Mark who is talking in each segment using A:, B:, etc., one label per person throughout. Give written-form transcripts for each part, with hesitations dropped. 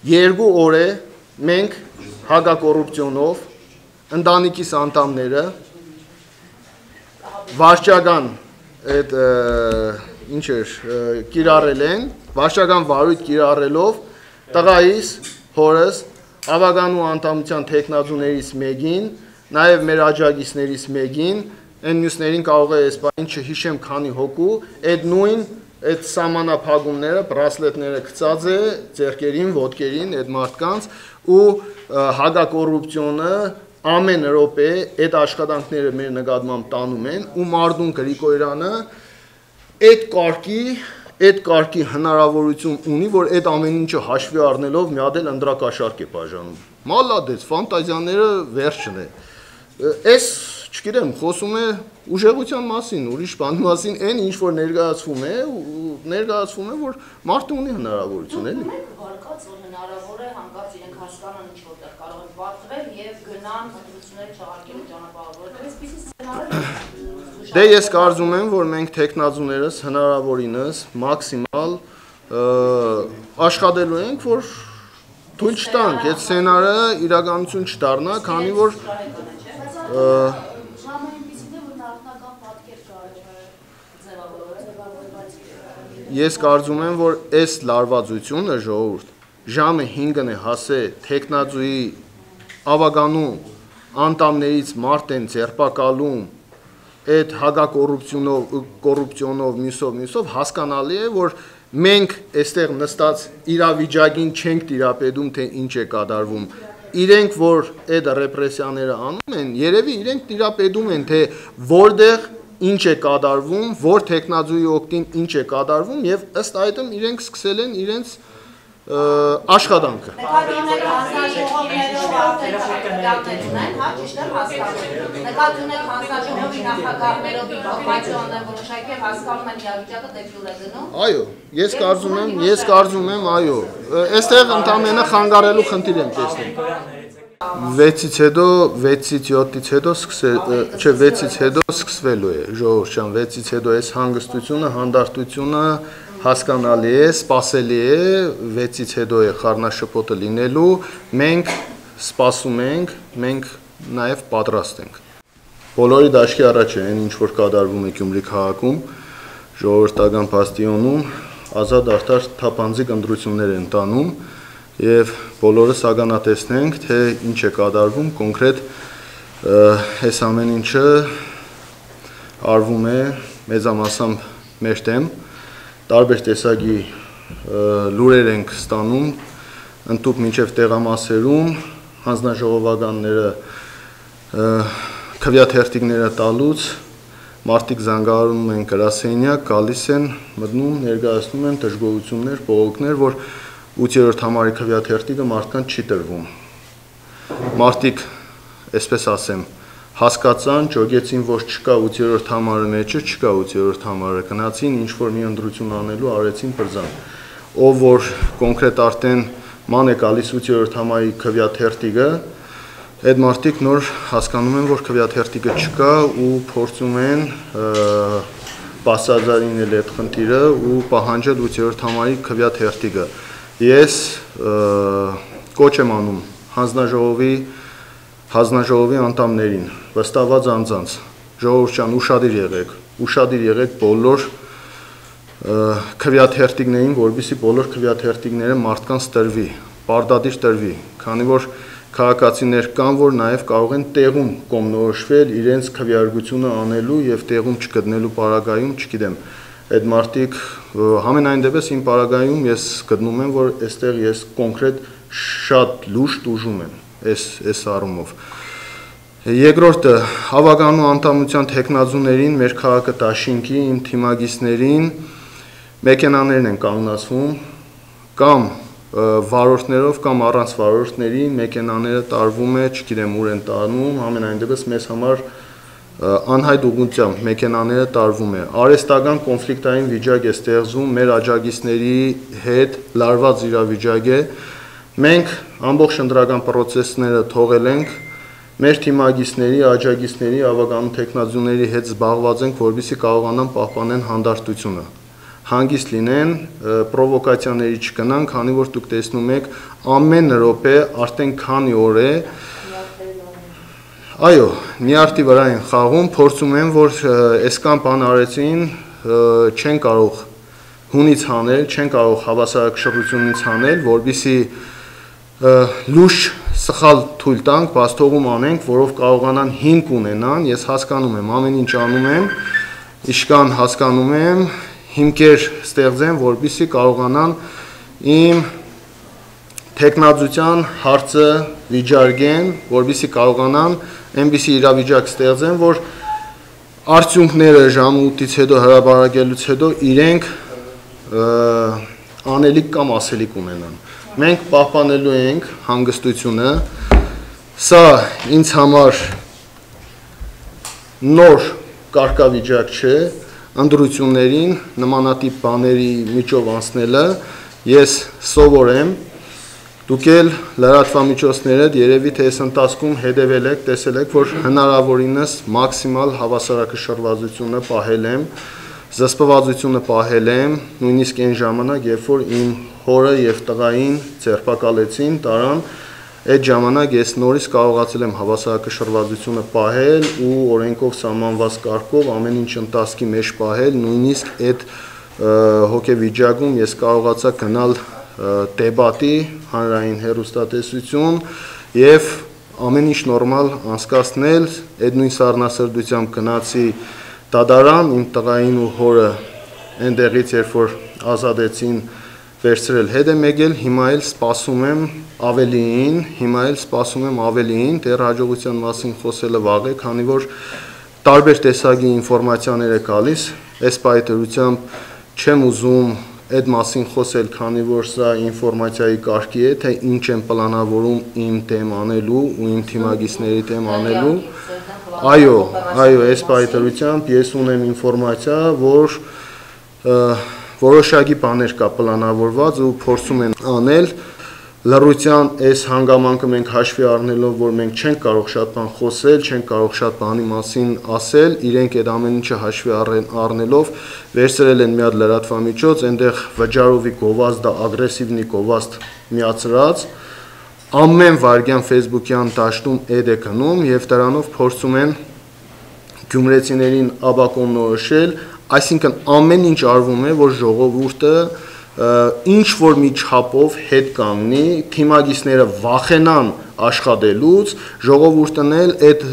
A: 2 օր է մենք հակակոռուպցիոնով ընտանիքիս անդամները վարչական այդ ինչ էր կիրառել են, վարչական վարույթ կիրառելով տղայիս, հորս, ավագանու անդամության թեկնածուներից մեկին, նաև մեր աջակիցներից մեկին, այն մյուսներին կարող է այս բանին չհիշեմ քանի հոգու, այդ նույն այդ սահմանափակումները, բրասլետները գծած է ձեռքերին, ոտքերին այդ մարդկանց ու հակակոռուպցիոնը ամեն րոպե այդ աշխատանքները մեր նկատմամբ տանում են ու Մարդուն Գրիգորյանը այդ կարգի հնարավորություն ունի, որ այդ ամեն ինչը հաշվի առնելով մի հատ էլ ընտրակաշառք է բաժանում։ Մալադեց, ֆանտազիաները վերջն է։ Այս, չգիտեմ, խոսում է ուժեղության մասին, ուրիշ բանի մասին, այն ինչ որ ներկայացվում է, որ մարդը ունի հնարավորություն, էլի։
B: Հարկած որ հնարավոր է հանկարծ իրենք հասկանան ինչ որտեղ կարող են պատվել եւ գնան ընտրություններ չհարկելու ճանապարհով, որովհետեւ այսպիսի սցենարը
A: Դե ես կարծում եմ, որ մենք տեխնազուներս հնարավորինս մաքսիմալ աշխատելու ենք, որ թույլ չտանք այդ սցենարը իրականություն չդառնա, քանի որ Ես կարծում եմ, որ այս լարվածությունը ժողովուրդ ժամը 5-ն է հասե տեխնազուի ավագանու անդամներից մարդ են ձերբակալում այդ հակակոռուպցիոնով մյուսով հասկանալի է, որ մենք այստեղ նստած իրավիճակին չենք տիրապետում, թե ինչ է կատարվում։ Իրենք, որ այդ ռեպրեսիաները անում են, երևի իրենք տիրապետում են, թե որտեղ ինչ է կատարվում, որ տեխնազուի օգտին ինչ է կատարվում եւ ըստ այդմ իրենք սկսել են իրենց աշխատանքը։ Այո, ես կարծում եմ, այո, այստեղ ընդամենը խանգարելու խնդիր եմ տեսնում։ 6-ից հետո 6-ից 7-ից հետո չէ 6-ից հետո սկսվելու է ժողովուրդ ջան 6-ից հետո այս հանգստությունը, հանդարտությունը հասկանալի է, սպասելի է 6-ից հետո է խառնաշփոթը լինելու, մենք սպասում ենք, մենք նաև պատրաստ ենք։ Բոլորի դաշքի առաջ է այն ինչ որ կատարվում է Գյումրի քաղաքում, ժողովրդական բաստիոնում ազատ արդար թափանցիկ ընտրություններ են տանում եւ բոլորս ականատեսնենք, թե ինչ է կատարվում կոնկրետ այս ամեն ինչը արվում է մեծամասամբ մեր դեմ, տարբեր տեսակի լուրեր ենք ստանում, ընդհուպ մինչև տեղամասերում հանձնաժողովականները քվեաթերթիկները տալուց մարդիկ զանգահարում են գրասենյակ, գալիս են, մտնում, ներկայացնում են դժգոհություններ, բողոքներ, որ 8-րդ համարի քվեաթերթիկը մարդկանց չի տրվում։ Մարդիկ, այսպես ասեմ, հասկացան, ճոգեցին, որ չկա 8-րդ համարը մեջը, չկա 8-րդ համարը, գնացին ինչ-որ մի ընտրություն անելու, արեցին բրձան։ Ով որ կոնկրետ արդեն ման է գալիս 8-րդ համարի քվեաթերթիկը, այդ մարդիկ նոր հասկանում են, որ քվեաթերթիկը չկա ու փորձում են բացատրել այդ խնդիրը ու պահանջել 8-րդ համարի քվեաթերթիկը։ Ես կոչ եմ անում հանձնաժողովի անդամներին, վստահված անձանց, ժողովուրդ ջան, ուշադիր եղեք բոլոր քվեաթերթիկներին, որպեսզի բոլոր քվեաթերթիկները մարդկանց տրվի, պարտադիր տրվի, քանի որ քաղաքացիներ կան, որ նաև կարող են տեղում կողմնորոշվել իրենց քվեարկությունը անելու եւ տեղում չգտնելու պարագայում, չգիտեմ, այդ մարդիկ համենայն դեպս իմ պարագայում ես գտնում եմ, որ այստեղ ես կոնկրետ շատ լուրջ տուժում եմ այս առումով։ Երկրորդը, հավականու անդամության տեխնազուներին, մեր քաղաքը դաշինքի, իմ թիմագիցներին մեքենաներն են կանգնացվում, կամ վարորդներով կամ առանց վարորդների մեքենաները տարվում է, չգիտեմ ուր են տարնում, ամենայն դեպս մեզ համար անհայտ ուղղությամբ մեքենաները տարվում է։ Արհեստական կոնֆլիկտային վիճակ է ստեղծվում, մեր աջակիցների հետ լարված իրավիճակ է։ Մենք ամբողջ ընտրական պրոցեսները թողել ենք, մեր թիմագիցների, աջակիցների, ավականու տեխնազուների հետ զբաղված ենք, որպեսզի կարողանան պահպանեն հանդարտությունը։ հանգիստ լինեն, պրովոկացիաների չգնան, քանի որ դուք տեսնում եք ամեն րոպե արդեն քանի օր է այո, նյարդի վրա են խաղում, փորձում են, որ այսքան բան արեցին, չեն կարող հունից հանել, չեն կարող հավասարակշռությունից հանել, որպեսզի լուրջ սխալ թույլ տանք, բաց թողում անենք, որով կարողանան հիմք ունենան, ես հասկանում եմ, ամեն ինչ անում եմ, իշքան հասկանում եմ, հիմքեր ստեղծեմ, որպեսզի կարողանան իմ թեկնածության հարցը վիճարկեն, որպեսզի կարողանան այնպիսի իրավիճակ ստեղծեն, որ արդյունքները ժամը 8-ից հետո հրապարակելուց հետո իրենք անելիք կամ ասելիք ունենան։ Մենք պահպանելու ենք հանգստությունը, սա ինձ համար նոր կարգավիճակ չէ, ընտրություններին նմանատիպ բաների միջով անցնելը ես սովոր եմ, դուք էլ լրատվամիջոցները երևի թե այս ընթացքում հետևել եք, տեսել եք, որ հնարավորինս մաքսիմալ հավասարակշռվածությունը պահել եմ, զսպվածությունը պահել եմ, նույնիսկ այն ժամանակ, երբ որ իմ հորը եւ տղային ձերբակալեցին, տարան, այդ ժամանակ ես նորից կարողացել եմ հավասարակշռվածությունը պահել ու օրենքով սահմանված կարգով ամեն ինչ ընթացքի մեջ պահել, նույնիսկ այդ հոգեվիճակում ես կարողացա գնալ դեբատի, հանրային հեռուստատեսություն եւ ամեն ինչ նորմալ անցկացնել, այդ նույն սառնասրտությամբ գնացի դատարան, իմ տղային ու հորը այնտեղից երբ որ ազատեցին վերցրել հետ եմ եկել, հիմա էլ սպասում եմ ավելիին, դեռ հաջողության մասին խոսելը վաղ է, քանի որ տարբեր տեսակի ինֆորմացիաներ է գալիս, այս պայթերությամբ չեմ ուզում այդ մասին խոսել, քանի որ սա ինֆորմացիայի կարգի է, թե ինչ եմ պլանավորում իմ դեմ անելու ու իմ թիմագիստների դեմ անելու։ Այո, այս պայթերությամբ ես ունեմ ինֆորմացիա, որ որոշակի բաներ կա պլանավորված ու փորձում են անել լռության այս հանգամանքը մենք հաշվի առնելով, որ մենք չենք կարող շատ բան խոսել, չենք կարող շատ բանի մասին ասել, իրենք այդ ամեն ինչը հաշվի առնելով վերցրել են մի հատ լրատվամիջոց, այնտեղ վճարովի գովազդը, ագրեսիվնի գովազդ միացրած, ամեն վայրկյան Facebook-յան դաշտում էդ է գնում եւ դրանով փորձում են գյումրեցիներին աբակոնորոշել, այսինքն ամեն ինչ արվում է, որ ժողովուրդը ինչ որ մի չափով հետ կանգնի, թիմագիստները վախենան աշխատելուց, ժողովուրդն էլ այդ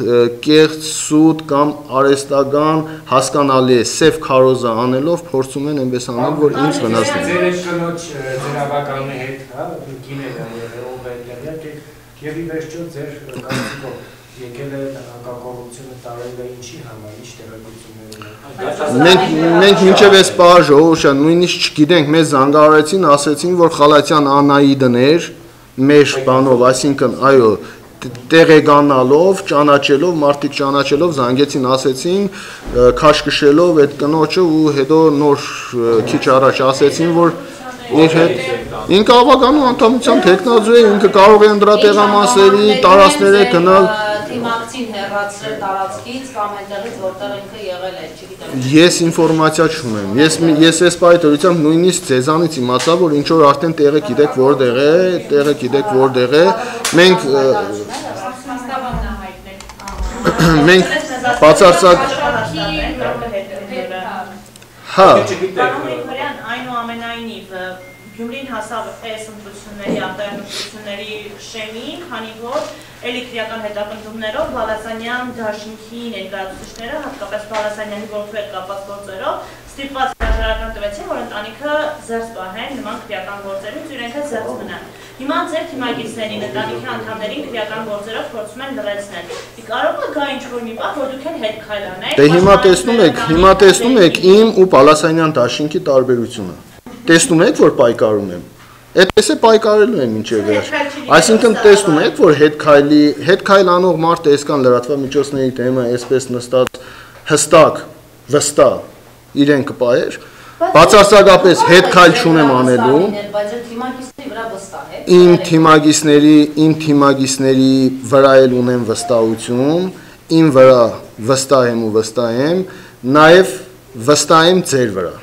A: կեղծ սուտ կամ արհեստական հասկանալի է սև քարոզը անելով փորձում են այնպես անել, որ ինձ վնասնի։
C: Ձեր այդ կնոջ ձերավականի հետ, հա, գիները ով է դեռ եւ ի վերջո ձեր կարծիքով եկել է հակակոռուպցիոնը տարել է ինչի համար, ինչ տեղեկություններ
A: Մենք մինչև այս պահը նույնիսկ չգիտենք, մեզ զանգահարեցին, ասեցին, որ Խալաթյան Անահիտն էր մեր բանով, այսինքն, այո, տեղեկանալով, ճանաչելով, մարդիկ ճանաչելով, զանգեցին, ասեցին, քաշքշելով այդ կնոջը ու հետո նոր քիչ առաջ ասեցին, որ իր հետ ինքը ավականու անդամության տեխնազու է, ինքը կարող է ընդրատեղամասերի տարածքները գնալ
B: Թիմակցին հեռացրել տարածքից կամ այնտեղից որտեղ ինքը եղել է, չգիտեմ։
A: Ես ինֆորմացիա չունեմ։ Ես այս պայթերությամբ նույնիսկ ձեզանից իմացա, որ ինչ որ արդեն տեղը գիտեք որտեղ է, մենք բացարձակ հա
D: այնուամենայնիվ Գյումրին հասավ այս ընտրությունների, արտահայտությունների շեմին, քանի որ էլի քրեական հետապնդումներով Բալասանյան դաշինքի ներկայացուցիչները, հատկապես Բալասանյանի որդու հետ կապված գործերով, ստիպված հրաժարական տվեցին, որ ընտանիքը զերծ պահեն նման քրեական գործերից, իրենք զերծ մնան։ Հիմա ձեր թիմագիստներին, ընտանիքի անդամներին քրեական գործերով փորձում են լրացնել։ Կարող է գա ինչ-որ մի բան, որ դուք էլ հետ քայլանեք։
A: Դե հիմա տեսնում եք իմ ու Բալասանյան դաշինքի տարբերությունը։ Տեսնում եք, որ պայքարում եմ։ Այդպես է պայքարելու եմ ինչև վերջ։ Այսինքն տեսնում եք, որ հետ քայլանող մարդը այսքան լրատվամիջոցների դեմը այսպես նստած հստակ, վստահ իրեն կպահեր, բացարձակապես հետ քայլ չունեմ անելու։
B: Բայց թիմագիստների վրա վստահ եք։
A: Իմ թիմագիստների վրա էլ ունեմ վստահություն, իմ վրա վստահ եմ, նաև վստահ եմ ձեր վրա։